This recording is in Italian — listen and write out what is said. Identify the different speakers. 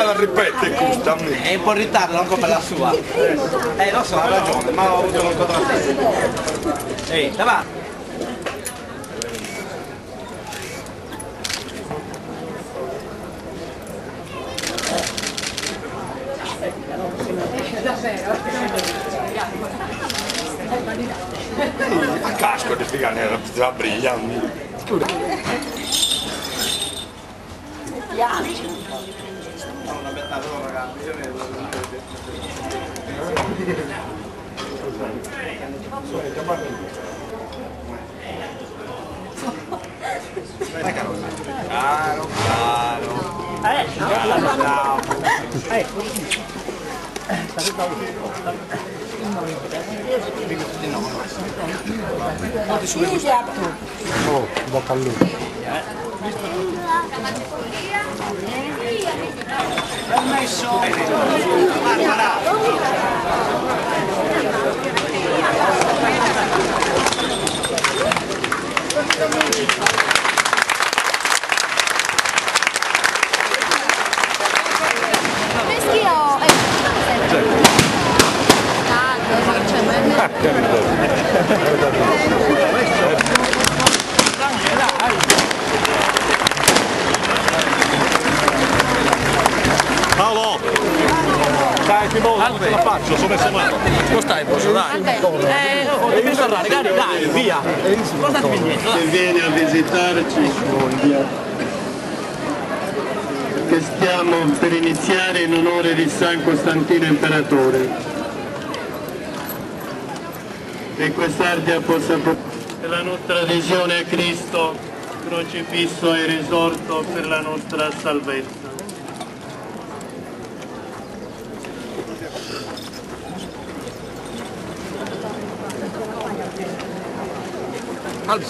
Speaker 1: la ripete questa.
Speaker 2: È un po' in ritardo, non come la sua. Lo so, ha ragione, ma ho avuto un contrattempo. Ehi, davanti.
Speaker 1: A casco di figa nera, la brillante.
Speaker 2: Una bella roba, Caro,
Speaker 3: Oh, bocca al lupo.
Speaker 2: Permesso.
Speaker 4: Paolo! Dai, ti muovo, non ce la faccio, sono messo male. Come stai, posso dai? Devi tornare, dai, via! Guardatemi indietro,
Speaker 5: che viene a visitarci, che stiamo per iniziare in onore di San Costantino Imperatore. E quest'ardia possa portare la nostra adesione a Cristo, crocifisso e risorto per la nostra salvezza.
Speaker 4: Oh!